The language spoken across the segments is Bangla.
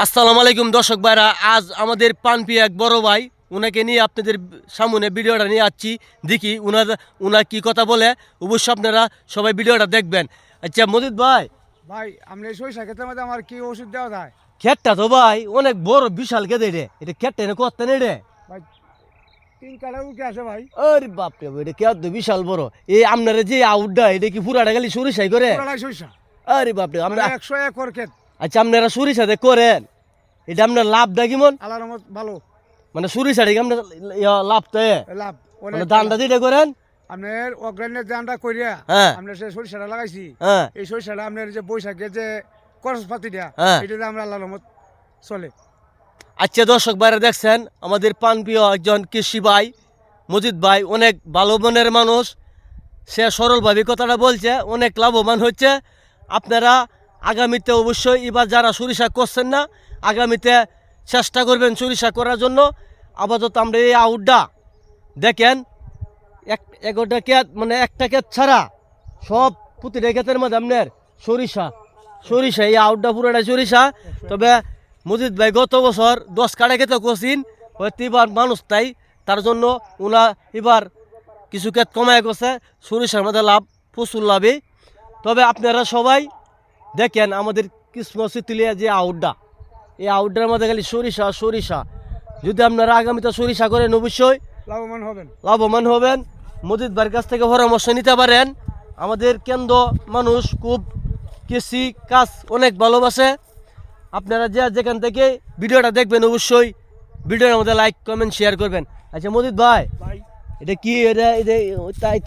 আসসালামু আলাইকুম দর্শক ভাইরা, আজ আমাদের পানপিয়া এক বড় ভাই, ওনাকে নিয়ে আপনাদের সামনে ভিডিওটা নিয়ে আসছি। দেখি উনার কি কথা বলে। অবশ্য আপনারা সবাই ভিডিওটা দেখবেন। আচ্ছা মজিদ ভাই, ভাই আপনি সরিষা ক্ষেতের মধ্যে আমার কি ওষুধ দেওয়া যায়? ক্ষেতটা তো ভাই অনেক বড় বিশাল খেতে রে, এটা ক্ষেতটা এনে করতে নেই রে ভাই 3 কাঠা উঠে আছে ভাই। আরে বাপরে, এটা ক্ষেত তো বিশাল বড়। এই আপনারা যে আউটটা, এটা কি পুরাটা খালি সরিষাই করে? পুরাটাই সরিষা। আরে বাপরে, আমরা 100 একর ক্ষেত। আচ্ছা আপনারা সরিষাতে করেন, এটা আপনার লাভটা কেমন? আল্লাহর রহমত ভালো। মানে সরিষাটা কি আপনার লাভটা লাভ মানে ধানটা দিতে করেন? আপনার অগ্রাণের ধানটা করিয়া হ্যাঁ আমরা সে সরিষাটা লাগাইছি। হ্যাঁ এই সরিষাটা আপনার যে বৈশাখে যে খরচপাতি দেয়া, হ্যাঁ। এটাতে আমরা আল্লাহর রহমত চলে। আচ্ছা দর্শক ভাইরা, দেখছেন আমাদের প্রাণপ্রিয় একজন কৃষি ভাই মজিদ ভাই, অনেক ভালো মনের মানুষ। সে সরলভাবে কথাটা বলছে, অনেক লাভবান হচ্ছে। আপনারা আগামীতে অবশ্যই এবার যারা সরিষা করছেন না, আগামীতে চেষ্টা করবেন সরিষা করার জন্য। আপাতত আমরা এই আউটটা দেখেন, একটা ক্ষেত মানে একটা ক্ষেত ছাড়া সব প্রতিটা ক্ষেতের মধ্যে আপনার সরিষা এই আউটটা পুরোটাই সরিষা। তবে মজিদ ভাই গত বছর 10 কাঠা ক্ষেতে করছেন, হয়তো এবার মানুষ তাই, তার জন্য ওনা এবার কিছু ক্ষেত কমায় গেছে। সরিষার মধ্যে লাভ, প্রচুর লাভে। তবে আপনারা সবাই দেখেন আমাদের কৃষ্ণশীতলিয়া যে আউটটা, এই আউটটার মধ্যে খালি সরিষা। যদি আপনারা আগামীতে সরিষা করেন অবশ্যই লাভবান হবেন। মজিদ ভাইয়ের কাছ থেকে পরামর্শ নিতে পারেন। আমাদের কেন্দ্র মানুষ খুব কৃষি কাজ অনেক ভালোবাসে। আপনারা যেখান থেকে ভিডিওটা দেখবেন অবশ্যই ভিডিওর মধ্যে লাইক কমেন্ট শেয়ার করবেন। আচ্ছা মজিদ ভাই, এটা কি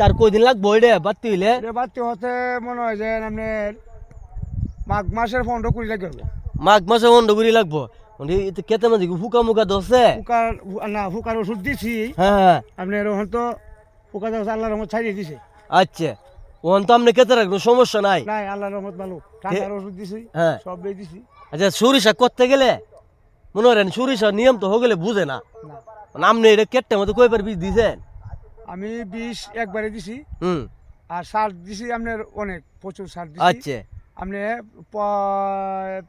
তার কয়দিন লাগবো এটা বাড়তি হইলে? বাড়তি হতে মনে হয় যে আপনার মাঘ মাসের 15-20 লাগে। মাঘ মাসে 15-20 লাগবো। কেতে মাঝে ফুকা ধরছে? ফুকার ওষুধ দিছি। হ্যাঁ আপনার ওখান তো ফুকা ধরছে, আল্লাহর রহমত ছাড়িয়ে দিছে। আচ্ছা, ওখান তো আপনি কেতে রাখবেন, সমস্যা নাই। আল্লাহর রহমত ভালো। ঠান্ডার ওষুধ দিছি, হ্যাঁ সব দিয়ে দিছি। আচ্ছা সরিষা করতে গেলে মনে করেন সরিষা নিয়ম তো হয়ে গেলে বুঝে না, মানে আপনি এটা কেটটার মধ্যে কয়বার বীজ দিয়েছেন? আমি 20 একবারে দিছি। আর সার দিছি আপনার অনেক প্রচুর সার দিছি। আচ্ছা আপনি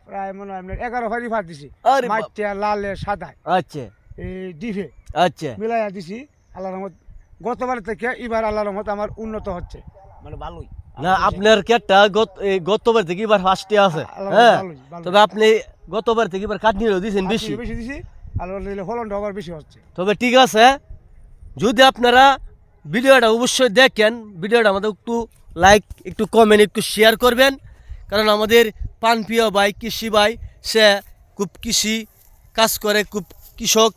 প্রায় মনে হয় আপনার 11 ফারি ফার দিছি। আরে মাটিয়া লালে সাদায় আচ্ছা এই ডিফে আচ্ছা মিলাইয়া দিছি। আল্লাহর রহমত গতবার থেকে এবার আল্লাহর রহমত আমার উন্নত হচ্ছে, মানে ভালোই। না আপনার কেটটা গতবার থেকে এবার ফার্স্টে আছে। হ্যাঁ তবে আপনি গতবার থেকে এবার কাটনিও দিয়েছেন বেশি দিছি। আল্লাহর ফলনটা আবার বেশি হচ্ছে। তবে ঠিক আছে, যদি আপনারা ভিডিওটা অবশ্যই দেখেন, ভিডিওটা আমাদের একটু লাইক, একটু কমেন্ট, একটু শেয়ার করবেন। কারণ আমাদের প্রাণপ্রিয় ভাই কৃষি ভাই, সে খুব কৃষি কাজ করে, খুব কৃষক।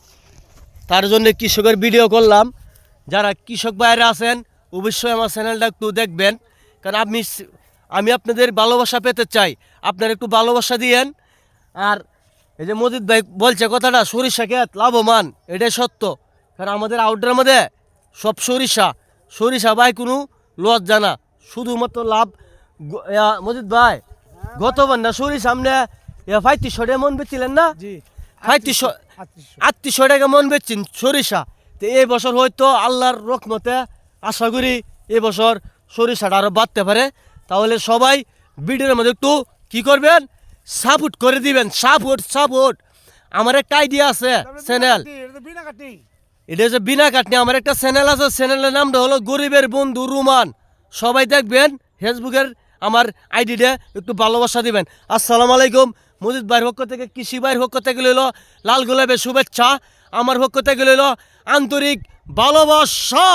তার জন্য কৃষকের ভিডিও করলাম। যারা কৃষক ভাইরা আছেন অবশ্যই আমার চ্যানেলটা একটু দেখবেন, কারণ আমি আপনাদের ভালোবাসা পেতে চাই। আপনারা একটু ভালোবাসা দিয়েন। আর এই যে মজিদ ভাই বলছে কথাটা, সরিষা ক্ষেত লাভবান, এটাই সত্য। কারণ আমাদের আউটডোরের মধ্যে সব সরিষা ভাই, কোনো লজ্জা না, শুধুমাত্র লাভ। মজিদ ভাই গতবার না সরিষা সামনে 3500 টাকা মন বেচছিলেন না? 3800 টাকা মন বেচছেন সরিষা। তো এই বছর হয়তো আল্লাহর রহমতে আশা করি এই বছর সরিষাটা আরও বাড়তে পারে। তাহলে সবাই ভিডিওর মধ্যে একটু কি করবেন, সাপোর্ট করে দিবেন। সাপোর্ট। আমার একটা আইডিয়া আছে চ্যানেল, এটা হচ্ছে বিনা কাটনি। আমার একটা চ্যানেল আছে, চ্যানেলের নামটা হলো গরিবের বন্ধু রুমান। সবাই দেখবেন, ফেসবুকের আমার আইডিটা একটু ভালোবাসা দিবেন। আসসালামু আলাইকুম। মজিদ ভাইয়ের পক্ষ থেকে, কৃষি ভাইয়ের পক্ষ থেকে লইল লাল গোলাপের শুভেচ্ছা। আমার পক্ষ থেকে লইল আন্তরিক ভালোবাসা।